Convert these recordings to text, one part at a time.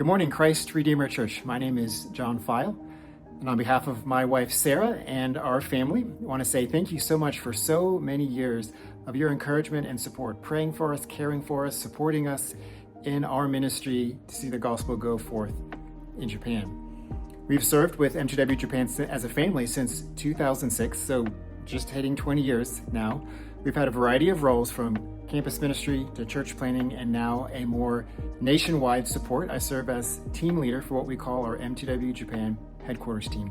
Good morning, Christ Redeemer Church. My name is Jon Pfeil, and on behalf of my wife Sarah and our family, I want to say thank you so much for so many years of your encouragement and support, praying for us, caring for us, supporting us in our ministry to see the gospel go forth in Japan. We've served with MTW Japan as a family since 2006, so just hitting 20 years now. We've had a variety of roles from campus ministry to church planning and now a more nationwide support. I serve as team leader for what we call our MTW Japan headquarters team.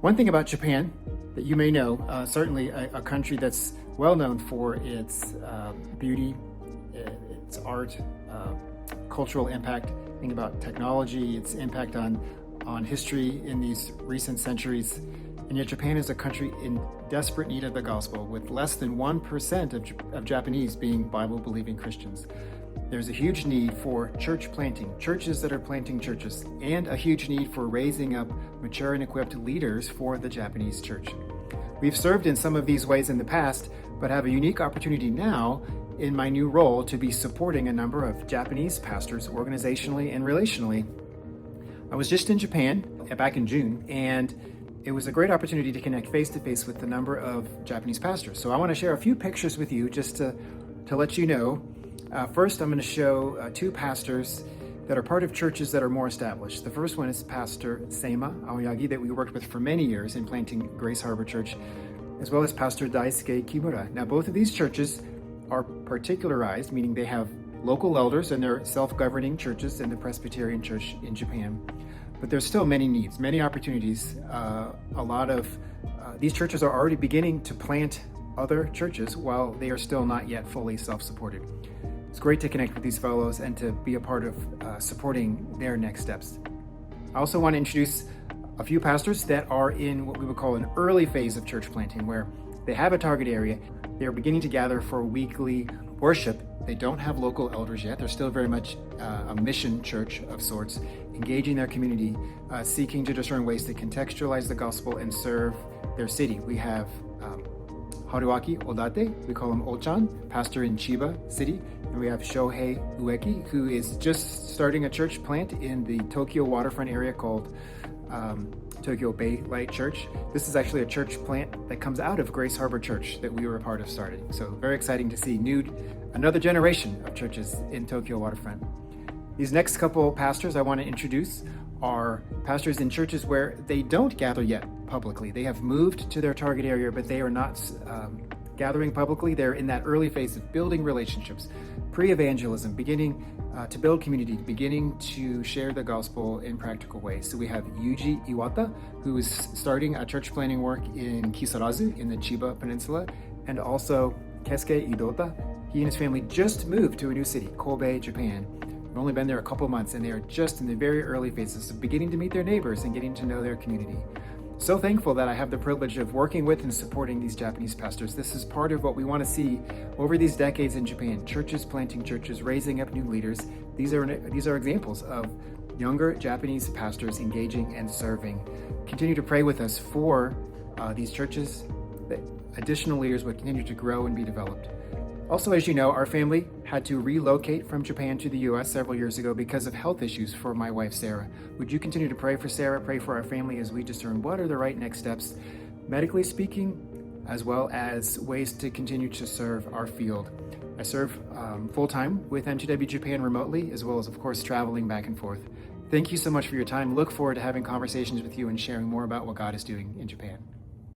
One thing about Japan that you may know, certainly a country that's well known for its beauty, its art, cultural impact. Think about technology, its impact on history in these recent centuries. And yet Japan is a country in desperate need of the gospel, with less than 1% of Japanese being Bible-believing Christians. There's a huge need for church planting, churches that are planting churches, and a huge need for raising up mature and equipped leaders for the Japanese church. We've served in some of these ways in the past, but have a unique opportunity now in my new role to be supporting a number of Japanese pastors organizationally and relationally. I was just in Japan back in June, and it was a great opportunity to connect face-to-face with a number of Japanese pastors. So I want to share a few pictures with you just to let you know. First, I'm going to show two pastors that are part of churches that are more established. The first one is Pastor Seima Aoyagi that we worked with for many years in planting Grace Harbor Church, as well as Pastor Daisuke Kimura. Now, both of these churches are particularized, meaning they have local elders and they're self-governing churches in the Presbyterian Church in Japan. But there's still many needs, many opportunities. These churches are already beginning to plant other churches while they are still not yet fully self-supported. It's great to connect with these fellows and to be a part of supporting their next steps. I also want to introduce a few pastors that are in what we would call an early phase of church planting, where they have a target area. They are beginning to gather for weekly worship. They don't have local elders yet. They're still very much a mission church of sorts, engaging their community, seeking to discern ways to contextualize the gospel and serve their city. We have Haruaki Odate, we call him Ochan, pastor in Chiba City. And we have Shohei Ueki, who is just starting a church plant in the Tokyo waterfront area called Tokyo Bay Light Church. This is actually a church plant that comes out of Grace Harbor Church that we were a part of starting. So very exciting to see another generation of churches in Tokyo waterfront. These next couple pastors I want to introduce are pastors in churches where they don't gather yet publicly. They have moved to their target area, but they are not gathering publicly. They're in that early phase of building relationships, pre-evangelism, beginning to build community, beginning to share the gospel in practical ways. So we have Yuji Iwata, who is starting a church planting work in Kisarazu in the Chiba Peninsula, and also Kesuke Idota. He and his family just moved to a new city, Kobe, Japan. They've only been there a couple months, and they are just in the very early phases of beginning to meet their neighbors and getting to know their community. So thankful that I have the privilege of working with and supporting these Japanese pastors. This is part of what we want to see over these decades in Japan. Churches planting churches, raising up new leaders. These are examples of younger Japanese pastors engaging and serving. Continue to pray with us for these churches, that additional leaders would continue to grow and be developed. Also, as you know, our family had to relocate from Japan to the U.S. several years ago because of health issues for my wife, Sarah. Would you continue to pray for Sarah, pray for our family as we discern what are the right next steps, medically speaking, as well as ways to continue to serve our field. I serve full-time with MTW Japan remotely, as well as, of course, traveling back and forth. Thank you so much for your time. Look forward to having conversations with you and sharing more about what God is doing in Japan.